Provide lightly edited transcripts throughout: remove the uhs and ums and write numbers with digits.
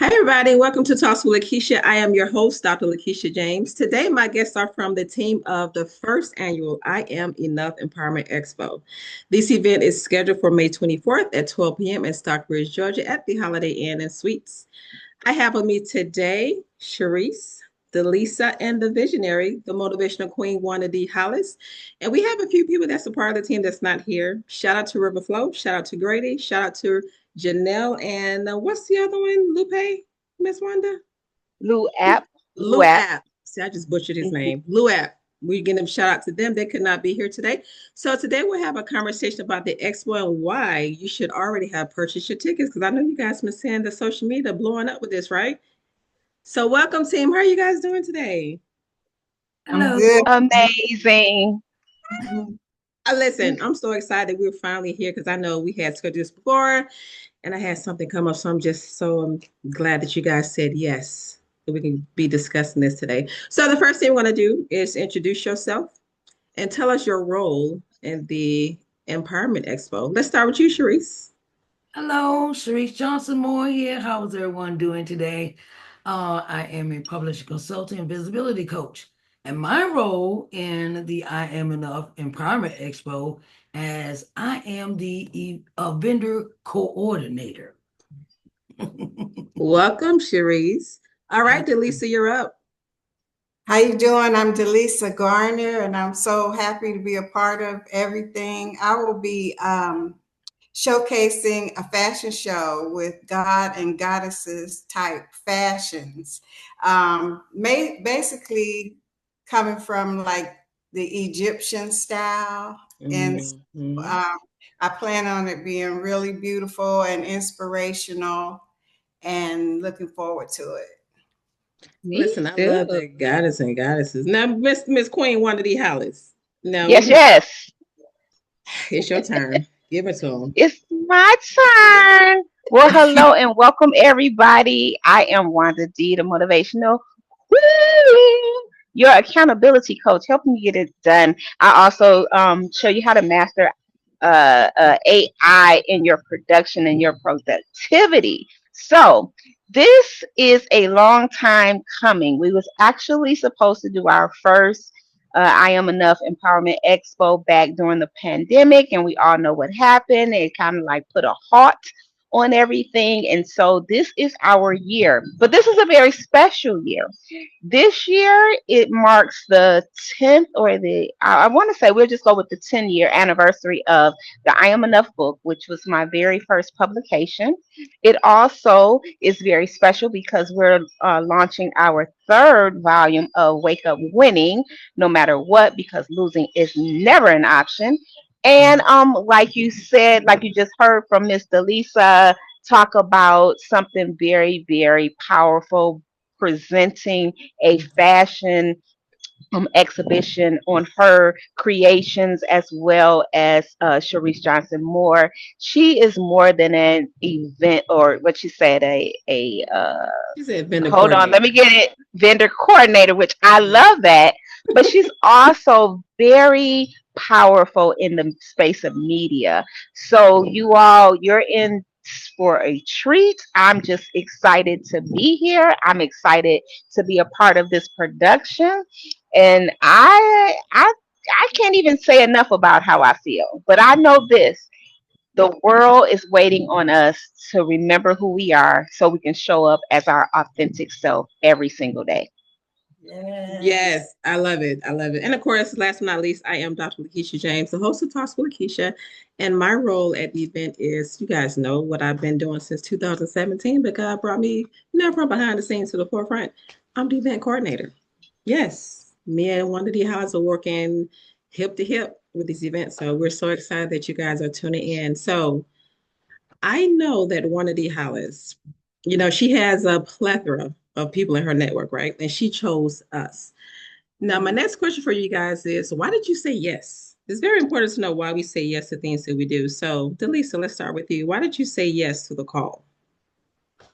Hi, everybody. Welcome to Talks with Lakeisha. I am your host, Dr. Lakeisha James. Today, my guests are from the team of the first annual I Am Enough Empowerment Expo. This event is scheduled for May 24th at 12 p.m. in Stockbridge, Georgia at the Holiday Inn and Suites. I have with me today Sharice, Delisa, and the visionary, the motivational queen, Wanda D. Hollis. And we have a few people that's a part of the team that's not here. Shout out to Riverflow. Shout out to Grady. Shout out to Janelle. And what's the other one? Lupe? Miss Wanda? Lou app, Lou Lou app. App. See, I just butchered his Mhm. name. Lou App. We give them shout out to them. They could not be here today. So today we'll have a conversation about the expo and why you should already have purchased your tickets. Because I know you guys been seeing the social media blowing up with this, right? So welcome, team. How are you guys doing today? I'm Hello. good. Amazing. Listen, I'm so excited we're finally here because I know we had scheduled this before and I had something come up. So I'm just so glad that you guys said yes, that we can be discussing this today. So the first thing we're going to do is introduce yourself and tell us your role in the Empowerment Expo. Let's start with you, Sharice. Hello, Sharice Johnson Moore here. How is everyone doing today? I am a publishing consultant and visibility coach. And my role in the I Am Enough Empowerment Expo as I am the vendor coordinator. Welcome, Sharice. All right, Thank you. Delisa, you're up. How you doing? I'm Delisa Garner, and I'm so happy to be a part of everything. I will be showcasing a fashion show with God and goddesses type fashions. Basically coming from like the Egyptian style, and Mhm. um, I plan on it being really beautiful and inspirational, and looking forward to it. Me Listen, I love too. that goddess and goddesses. Now, Miss Queen Wanda D. Hollis. Now Yes, we yes. it's your turn. Give it to It's my turn. Well, hello and welcome everybody. I am Wanda D, the motivational woo, your accountability coach, helping you get it done. I also show you how to master AI in your production and your productivity. So this is a long time coming. We was actually supposed to do our first I Am Enough Empowerment Expo back during the pandemic, and we all know what happened. It kind of like put a halt on everything. And so this is our year, but this is a very special year. This year, it marks the 10th or I want to say we'll just go with the 10-year anniversary of the I Am Enough book, which was my very first publication. It also is very special because we're launching our third volume of Wake Up Winning, no matter what, because losing is never an option. And like you said, like you just heard from Miss Delisa, talk about something very, very powerful, presenting a fashion exhibition on her creations as well as Sharice Johnson Moore. She is more than an event or what you said, She said vendor hold on, let me coordinator. get it, vendor coordinator, which I love that. But she's also very powerful in the space of media. So you all, you're in for a treat. I'm just excited to be here. I'm excited to be a part of this production. And I can't even say enough about how I feel. But I know this, the world is waiting on us to remember who we are so we can show up as our authentic self every single day. Yes. Yes, I love it. I love it. And of course, last but not least, I am Dr. Lakeisha James, the host of Talks with Lakeisha. And my role at the event is, you guys know what I've been doing since 2017, but God brought me, from behind the scenes to the forefront. I'm the event coordinator. Yes, me and Wanda D. Hollis are working hip to hip with these events. So we're so excited that you guys are tuning in. So I know that Wanda D. Hollis, she has a plethora of people in her network, right? And she chose us. Now, my next question for you guys is why did you say yes? It's very important to know why we say yes to things that we do. So, Delisa, let's start with you. Why did you say yes to the call?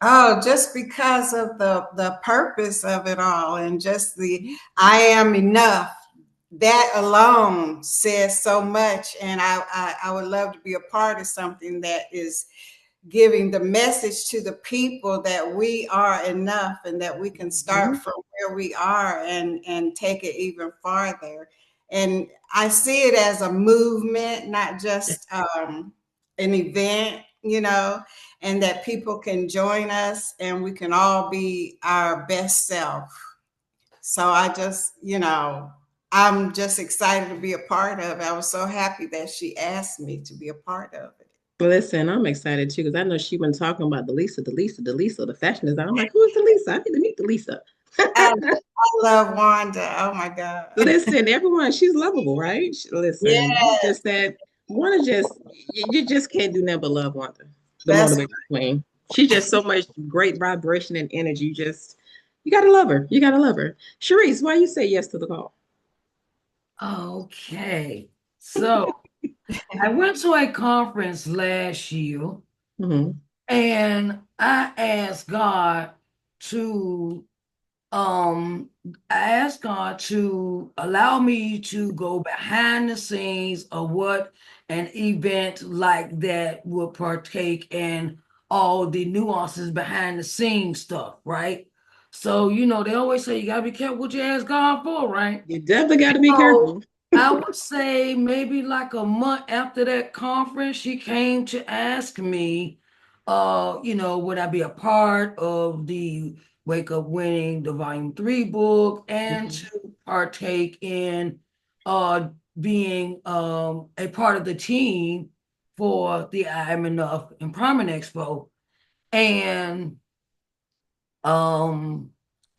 Oh, just because of the purpose of it all, and just the I am enough. That alone says so much, and I would love to be a part of something that is giving the message to the people that we are enough and that we can start Mhm. from where we are and take it even farther. And I see it as a movement, not just an event, and that people can join us and we can all be our best self. So I just, I'm just excited to be a part of it. I was so happy that she asked me to be a part of it. Listen, I'm excited too because I know she been talking about the fashion designer. I'm like, who is the Lisa? I need to meet the Lisa. I love Wanda. Oh my God. Listen, everyone, she's lovable, right? Listen, you Yes, just said Wanda you just can't do nothing but love Wanda, the that's motivational queen. She's just so much great vibration and energy. You gotta love her. You gotta love her. Sharice, why you say yes to the call? Okay. So I went to a conference last year Hmm. and I asked God to um I asked God to allow me to go behind the scenes of what an event like that would partake in all the nuances behind the scenes stuff, right? So, they always say you gotta be careful what you ask God for, right? You definitely got to be So careful. I would say maybe like a month after that conference, she came to ask me, would I be a part of the Wake Up Winning, the Volume 3 book, and Mhm. to partake in uh being a part of the team for the I Am Enough Empowerment Expo. And um,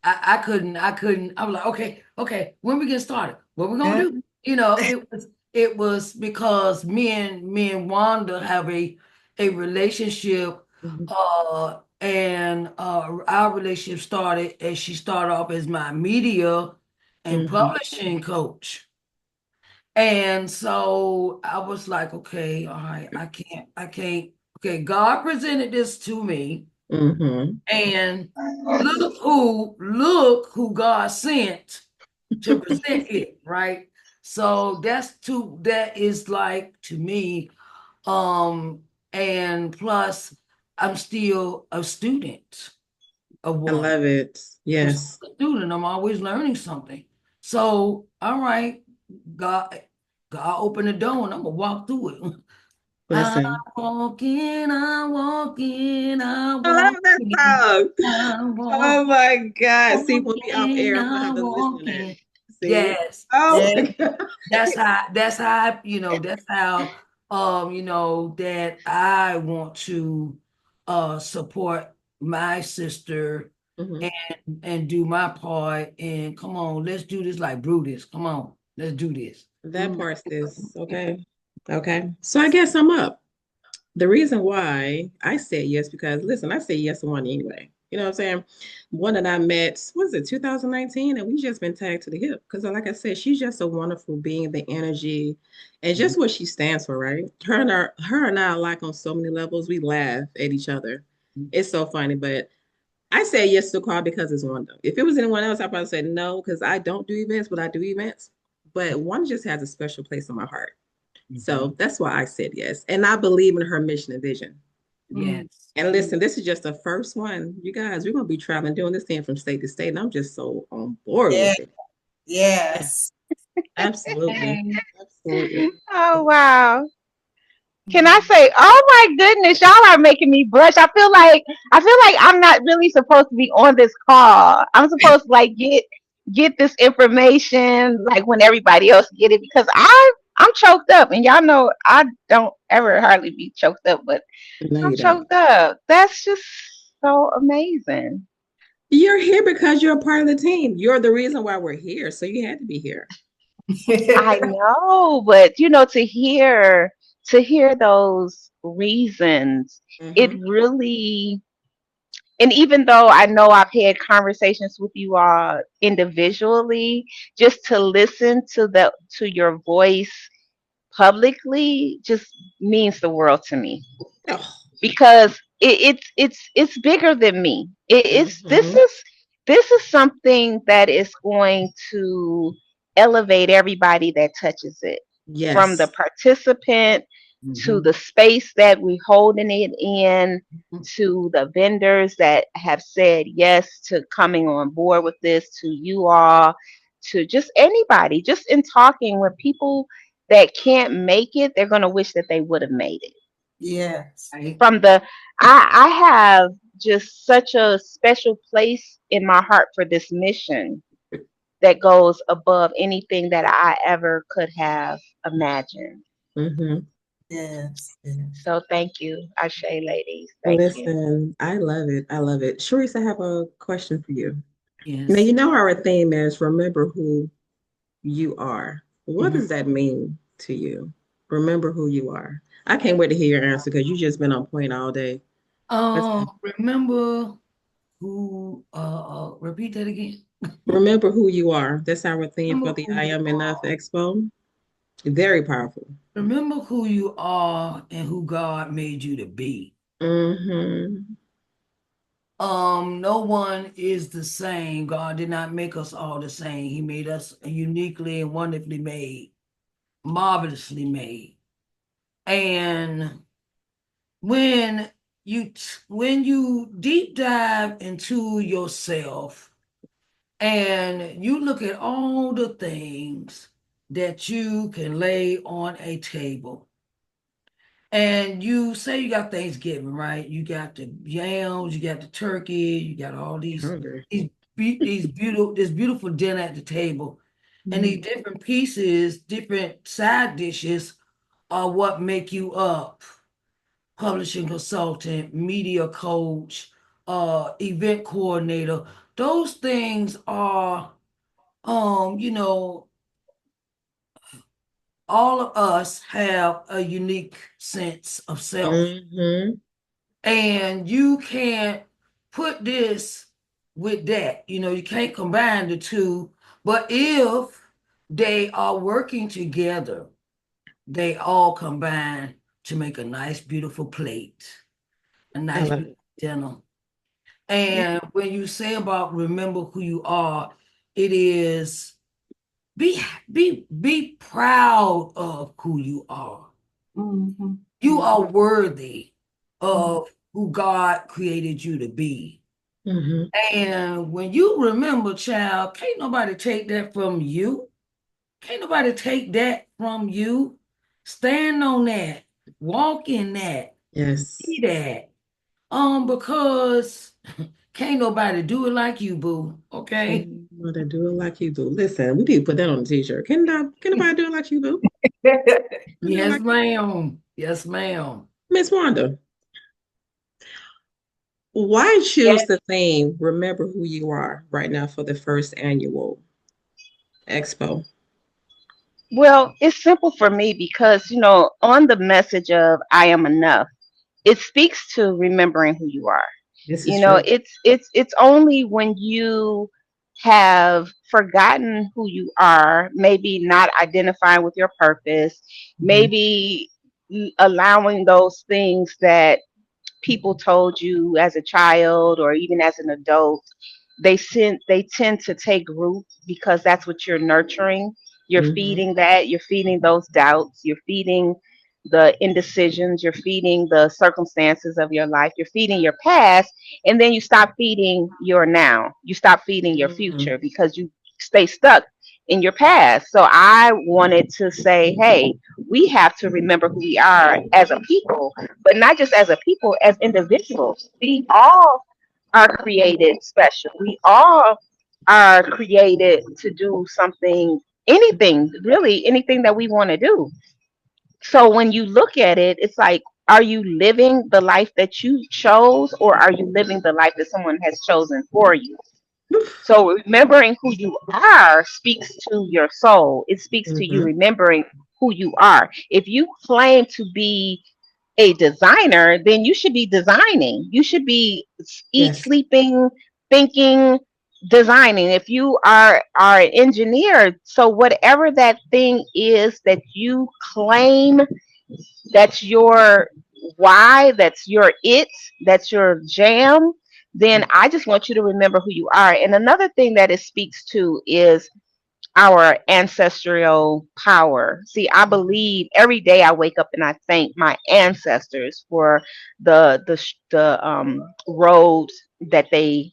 I was like, okay, when we get started, what we gonna good. do? It was because me and Wanda have a relationship, Mhm. and our relationship started as she started off as my media and Mhm. publishing coach. And so I was like, okay, all right, I can't. Okay, God presented this to me, Mhm. and look who God sent to present it, right? So that is like to me, um, and plus I'm still a student of I one. love it. I'm still Yes. a student. I'm always learning something. So, all right, God, God opened the door and I'm gonna walk through it. I Listen. walk in, I walk in, I I walk love that in, song. I walk Oh my God. See, when we off walking, air, I'm gonna I have to listen walk to that. in. See? Yes. Oh Yeah. my God. That's how that I want to support my sister Mhm. and do my part. And come on, let's do this like Brutus. Come on, let's do this. That part's this. Okay. Okay. So I guess I'm up. The reason why I said yes, because listen, I said yes to one anyway. You know what I'm saying? One that I met, what was it, 2019? And we just been tagged to the hip. Because like I said, she's just a wonderful being, the energy and just what she stands for, right? Her and I are like on so many levels. We laugh at each other. It's so funny. But I say yes to the call because it's Wanda. If it was anyone else, I probably said no, because I don't do events, but I do events. But one just has a special place in my heart. Mhm. So that's why I said yes. And I believe in her mission and vision. Mm. Yes. And listen, this is just the first one. You guys, we're going to be traveling, doing this thing from state to state. And I'm just so on board Yeah. with it. Yeah, Yes. absolutely. Absolutely. Oh wow. Can I Mhm. say, oh my goodness, y'all are making me blush. I feel like I'm not really supposed to be on this call. I'm supposed to like get this information like when everybody else get it because I'm choked up and y'all know I don't ever hardly be choked up, but No, I'm you don't. choked up. That's just so amazing. You're here because you're a part of the team. You're the reason why we're here. So you had to be here. I know, but to hear those reasons, it Hmm. really. And even though I know I've had conversations with you all individually, just to listen to your voice publicly just means the world to me Oh. because it's bigger than me. It's Hmm. this is something that is going to elevate everybody that touches it, from the Yes. participant to Mhm. the space that we're holding it in, to the vendors that have said yes to coming on board with this, to you all, to just anybody, just in talking with people that can't make it, they're going to wish that they would have made it. Yes. Right. From the, I have just such a special place in my heart for this mission that goes above anything that I ever could have imagined. Mm-hmm. Yes. Yes. So thank you, Ashe ladies. Thank you. Listen, I love it. I love it. Sharice, I have a question for you. Now, Yes. you know our theme is remember who you are. What Mhm. does that mean to you? Remember who you are. I can't wait to hear your answer because you just been on point all day. Let's go. Remember who? Repeat that again. Remember who you are. That's our theme for Remember the who I you Am Enough are. Expo. Very powerful. Remember who you are and who God made you to be. Mm-hmm. No one is the same. God did not make us all the same. He made us uniquely and wonderfully made, marvelously made. And when when you deep dive into yourself and you look at all the things that you can lay on a table, and you say you got Thanksgiving, right? You got the yams, you got the turkey, you got all Hungry. these beautiful this beautiful dinner at the table, and these Mhm. different pieces, different side dishes are what make you up. Publishing consultant, media coach, event coordinator. Those things are, you know, all of us have a unique sense of self. Mm-hmm. And you can't put this with that. You can't combine the two. But if they are working together, they all combine to make a nice, beautiful plate, a I nice, love beautiful it. dinner. And when you say about remember who you are, it is be proud of who you are. Mm-hmm. You Mm-hmm. are worthy of who God created you to be. Mm-hmm. And when you remember, child, can't nobody take that from you. Can't nobody take that from you. Stand on that. Walk in that. Yes. Be that. Because can't nobody do it like you, boo. Okay? Can't nobody do it like you do. Listen, we need to put that on a t-shirt. Can nobody do it like you do? Can do it Yes, like you. ma'am. Yes, ma'am. Miss Wanda, why choose Yes. the theme Remember Who You Are right now for the first annual expo? Well, it's simple for me because, on the message of I am enough, it speaks to remembering who you are. This is true. It's only when you have forgotten who you are, maybe not identifying with your purpose, Mhm. maybe allowing those things that people told you as a child or even as an adult, they tend to take root because that's what you're nurturing. You're Mhm. feeding that, you're feeding those doubts, you're feeding the indecisions, you're feeding the circumstances of your life, you're feeding your past, and then you stop feeding your now. You stop feeding your Mhm. future because you stay stuck in your past. So I wanted to say, hey, we have to remember who we are as a people, but not just as a people, as individuals. We all are created special. We all are created to do something, anything, really, anything that we want to do. So when you look at it, it's like, are you living the life that you chose, or are you living the life that someone has chosen for you? So remembering who you are speaks to your soul. It speaks to you Mhm. remembering who you are. If you claim to be a designer, then you should be designing. You should be eat, Yes. sleeping, thinking, designing. If you are an engineer, so whatever that thing is that you claim, that's your why, that's your it, that's your jam, then I just want you to remember who you are. And another thing that it speaks to is our ancestral power. See, I believe every day I wake up and I thank my ancestors for the roads that they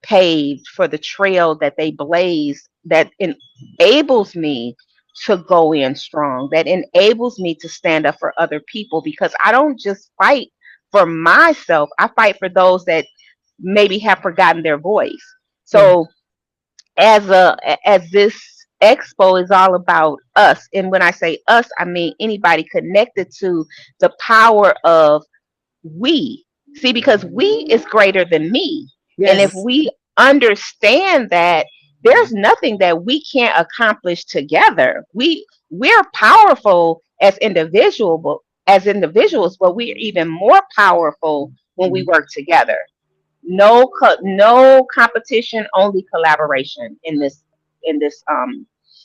paved, for the trail that they blazed, that enables me to go in strong, that enables me to stand up for other people, because I don't just fight for myself, I fight for those that maybe have forgotten their voice. Mm. So as this expo is all about us, and when I say us, I mean anybody connected to the power of we. See, because we is greater than me. And if Yes. we understand that, there's nothing that we can't accomplish together. We're powerful as individuals, but we're even more powerful when we work together. No competition, only collaboration in this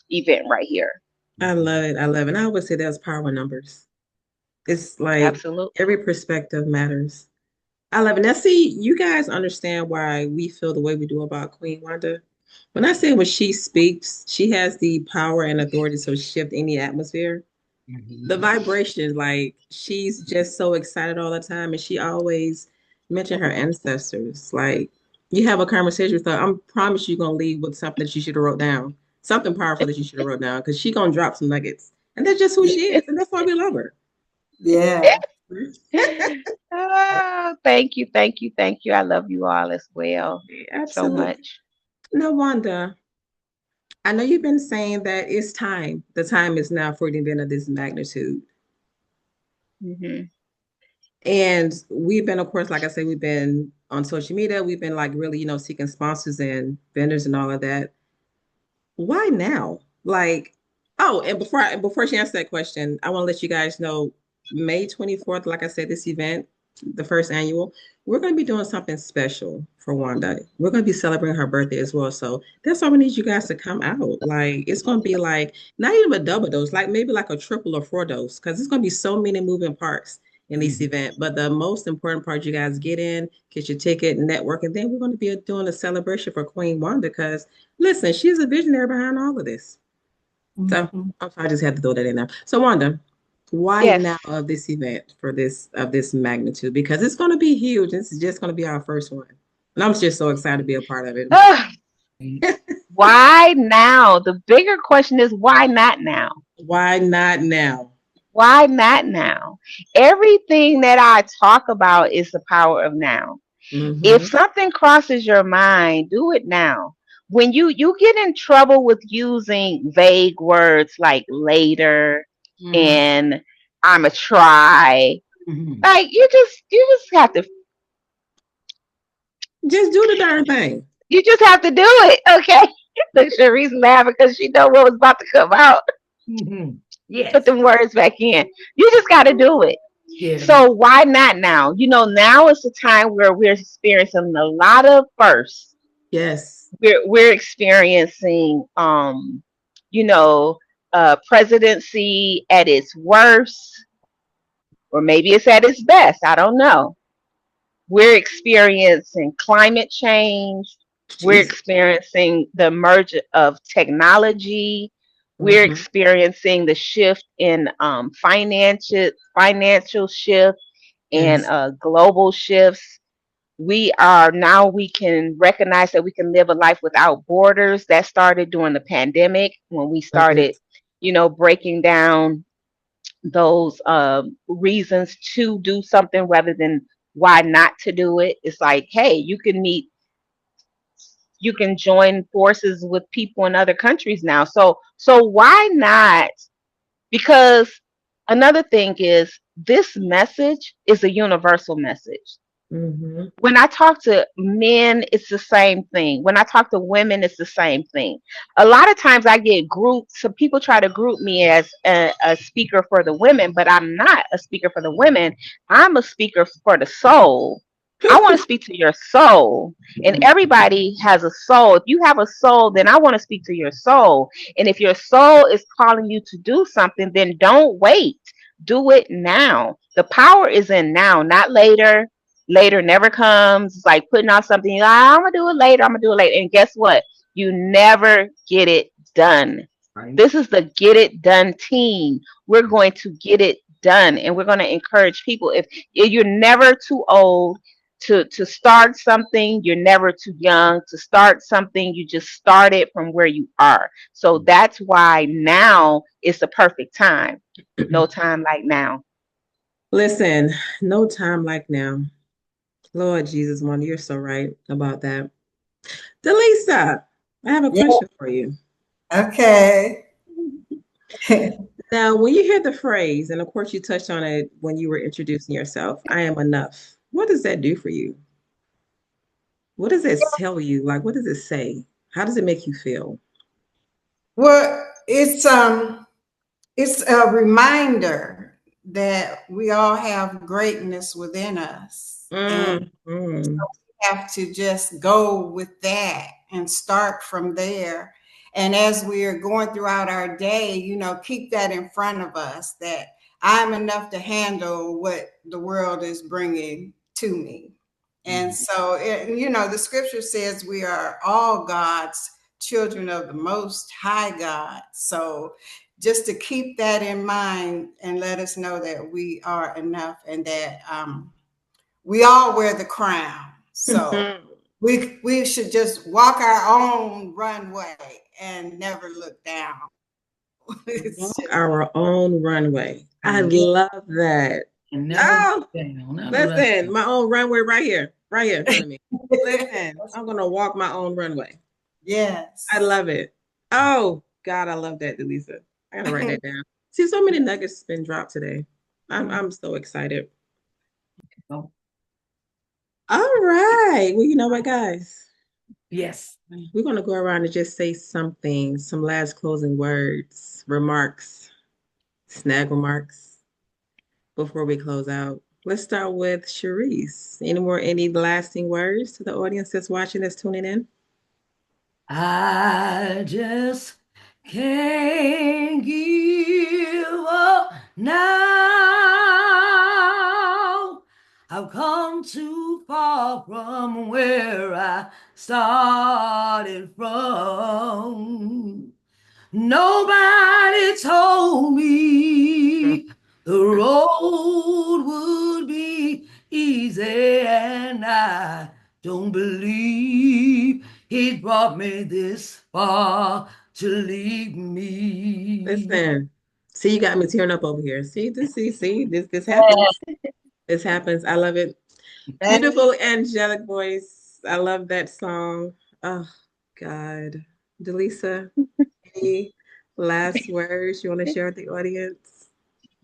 event right here. I love it. I love it. And I always say there's power in numbers. It's like Absolutely. every perspective matters. I love it. Now, see, you guys understand why we feel the way we do about Queen Wanda. When I say when she speaks, she has the power and authority to shift any atmosphere. The Mhm. vibration, like she's just so excited all the time, and she always mentioned her ancestors. Like you have a conversation with her, I promise you're gonna leave with something that you should have wrote down, something powerful that you should have wrote down, because she gonna drop some nuggets, and that's just who she is, and that's why we love her. Yeah. Oh, thank you, thank you, thank you. I love you all as well so Absolutely. much. No, Wanda, I know you've been saying that it's time. The time is now for an event of this magnitude. Hmm. And we've been, of course, like I said, we've been on social media. We've been like really, seeking sponsors and vendors and all of that. Why now? Like, oh, and before she answers that question, I want to let you guys know May 24th, like I said, this event, the first annual, we're going to be doing something special for Wanda. We're going to be celebrating her birthday as well. So that's why we need you guys to come out. Like, it's going to be like not even a double dose, like maybe like a triple or four dose, because there's going to be so many moving parts in this Mhm. event. But the most important part, you guys get in, get your ticket, network, and then we're going to be doing a celebration for Queen Wanda because listen, she's a visionary behind all of this. So Mhm. I'm sorry, I just had to throw that in there. So Wanda, why Yes. now of this event for this of this magnitude? Because it's going to be huge. This is just going to be our first one, and I'm just so excited to be a part of it. Ugh, why now? The bigger question is, why not now? Why not now? Why not now? Everything that I talk about is the power of now. If Mm-hmm. something crosses your mind, do it now. When you get in trouble with using vague words like later Mhm. and I'm a try, Mhm. like you just have to Just do the darn thing. do it, okay? Look, Sharice laughing because she know what was about to come out. Mhm. Put Yes. them words back in. You just got to do it. Yeah. So why not now? Now is the time where we're experiencing a lot of firsts. Yes. We're experiencing you know presidency at its worst, or maybe it's at its best, I don't know. We're experiencing climate change. We're Jesus. experiencing the merge of technology. We're Mm-hmm. experiencing the shift in financial shift and Yes. global shifts. We can recognize that we can live a life without borders. That started during the pandemic when we Love started, it. breaking down those reasons to do something rather than why not to do it. It's like, hey, you can join forces with people in other countries now. So why not? Because another thing is, this message is a universal message. Mm-hmm. When I talk to men, it's the same thing. When I talk to women, it's the same thing. A lot of times I get grouped, some people try to group me as a speaker for the women, but I'm not a speaker for the women. I'm a speaker for the soul. I want to speak to your soul. And everybody has a soul. If you have a soul, then I want to speak to your soul. And if your soul is calling you to do something, then don't wait. Do it now. The power is in now, not later. Later never comes. It's like putting off something. I'm gonna do it later. I'm gonna do it later. And guess what? You never get it done. Right. This is the get it done team. We're going to get it done, and we're going to encourage people. If you're never too old to start something, you're never too young to start something. You just start it from where you are. So that's why now is the perfect time. No time like now. Listen, no time like now. Lord Jesus, Mom, you're so right about that. Delisa, I have a Yeah. question for you. Okay. Now, when you hear the phrase, and of course you touched on it when you were introducing yourself, I am enough. What does that do for you? What does it tell you? Like, what does it say? How does it make you feel? Well, it's a reminder that we all have greatness within us, and Mm, mm, have to just go with that and start from there. And as we are going throughout our day, keep that in front of us, that I'm enough to handle what the world is bringing to me. And so, the scripture says we are all God's children of the Most High God. So, just to keep that in mind and let us know that we are enough, and that we all wear the crown. So mm. we should just walk our own runway and never look down. It's Walk just our own runway. I And, love that. and never look Oh, down. Never let listen, my own runway right here in front of me. Listen, I'm gonna walk my own runway. I yes. love it. Oh God, I love that, Delisa. I gotta write that down. See, so many nuggets been dropped today. I'm so excited. go. All right. Well, you know what, guys? Yes. We're gonna go around and just say something, some last closing words, remarks, snag remarks before we close out. Let's start with Sharice. Any lasting words to the audience that's watching, that's tuning in? I just can't give up now. I've come too far from where I started from. Nobody told Mm. me the road would be easy, and I don't believe he brought me this far to leave me. Listen, see, you got me tearing up over here. See, this happens. This happens. I love it. Beautiful angelic voice. I love that song. Oh God. Delisa, any last words you want to share with the audience?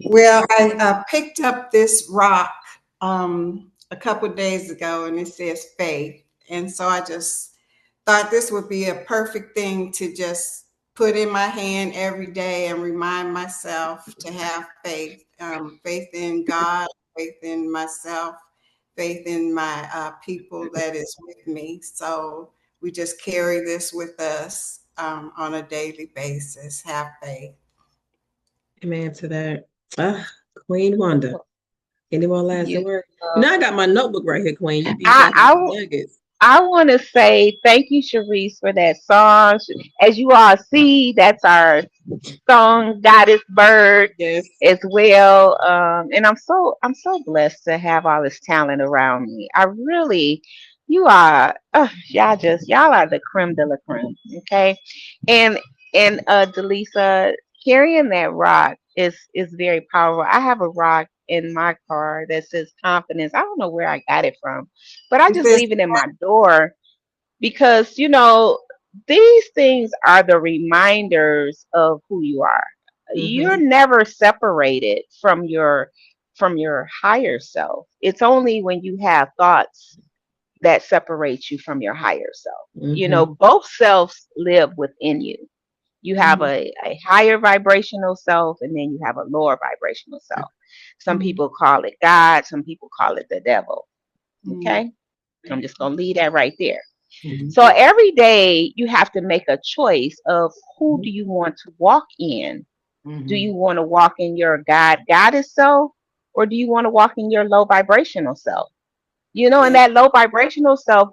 Well, I picked up this rock a couple of days ago, and it says faith. And so I just thought this would be a perfect thing to just put in my hand every day and remind myself to have faith, faith in God, faith in myself, faith in my people that is with me. So we just carry this with us on a daily basis. Have faith. Amen to that. Ah, Queen Wanda. Any more last You word? You know, I got my notebook right here, Queen. You be I, dropping these I nuggets. I want to say thank you, Sharice, for that song. As you all see, that's our song goddess bird Yes. as well. And I'm so blessed to have all this talent around me. I really, you are, y'all are the creme de la creme. Okay, and Delisa, carrying that rock is very powerful. I have a rock in my car that says confidence. I don't know where I got it from, but I It just says, leave it in my door because these things are the reminders of who you are. You're Mm-hmm. never separated from your higher self. It's only when you have thoughts that separate you from your higher self. Mm-hmm. Both selves live within you. You have Mm-hmm. a higher vibrational self, and then you have a lower vibrational self. Some mm, people call it God, some people call it the devil. mm, Okay, I'm just gonna leave that right there. Mhm. So every day you have to make a choice of who do you want to walk in. Do you Mhm. want to walk in your goddess self, or do you want to walk in your low vibrational self? And yeah. that low vibrational self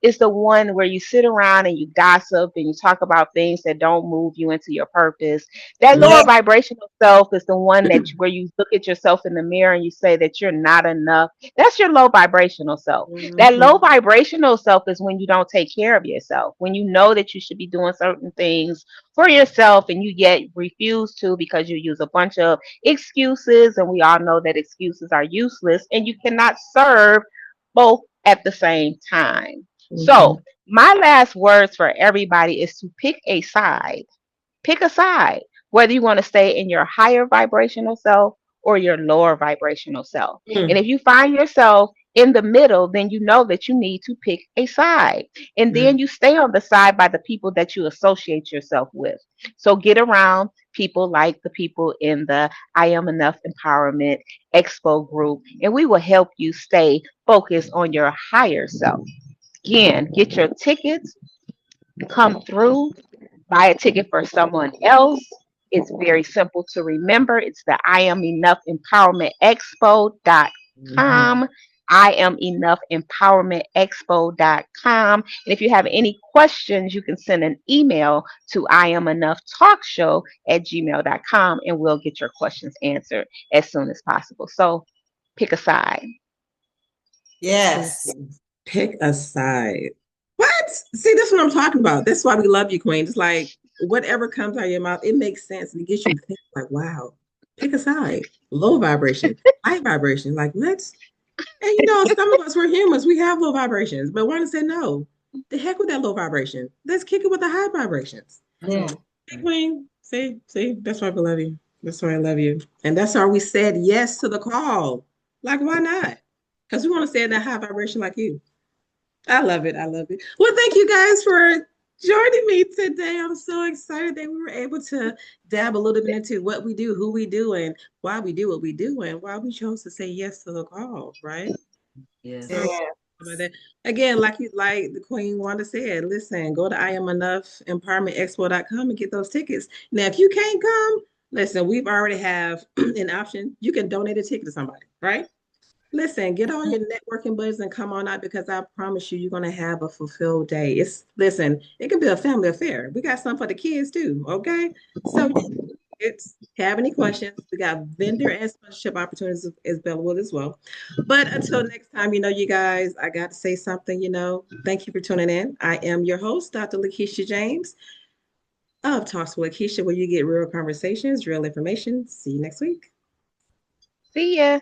is the one where you sit around and you gossip and you talk about things that don't move you into your purpose. That Yeah. lower vibrational self is the one that where you look at yourself in the mirror and you say that you're not enough. That's your low vibrational self. That Mhm. low vibrational self is when you don't take care of yourself, when you know that you should be doing certain things for yourself and you yet refuse to because you use a bunch of excuses. And we all know that excuses are useless and you cannot serve both at the same time. Mhm. So, my last words for everybody is to pick a side. Pick a side, whether you want to stay in your higher vibrational self or your lower vibrational self. And Mm. if you find yourself in the middle, then you know that you need to pick a side. And Mm. then you stay on the side by the people that you associate yourself with. So get around people like the people in the I Am Enough Empowerment Expo group, and we will help you stay focused on your higher self. Again, get your tickets, come through, buy a ticket for someone else. It's very simple to remember. It's the I Am Enough Empowerment Mhm. Expo.com. I am enough empowerment expo.com. And if you have any questions, you can send an email to I am enough talk show at gmail.com and we'll get your questions answered as soon as possible. So pick a side. Yes. Pick a side. What? See, that's what I'm talking about. That's why we love you, Queen. It's like whatever comes out of your mouth, it makes sense and it gets you to think like, wow, pick a side. Low vibration, high vibration. Like, let's, and some of us, we're humans, we have low vibrations, but want to say no. The heck with that low vibration. Let's kick it with the high vibrations. That's Yeah. all. Hey, Queen, see, that's why we love you. That's why I love you. And that's why we said yes to the call. Like, why not? Because we want to stay in that high vibration like you. I love it. I love it. Well, thank you guys for joining me today. I'm so excited that we were able to dab a little bit into what we do, who we do, and why we do what we do, and why we chose to say yes to the call, right? So I'm Yes. Yeah. about that. Again, like the Queen Wanda said, listen, go to I Am Enough EmpowermentExpo.com and get those tickets. Now, if you can't come, listen, we've already have an option. You can donate a ticket to somebody, right? Listen, get on your networking buddies and come on out because I promise you, you're gonna have a fulfilled day. Listen, it can be a family affair. We got some for the kids too, okay? So it's have any questions. We got vendor and sponsorship opportunities available as well. But until next time, you guys, I got to say something, Thank you for tuning in. I am your host, Dr. Lakeisha James of Talks with Lakeisha, where you get real conversations, real information. See you next week. See ya.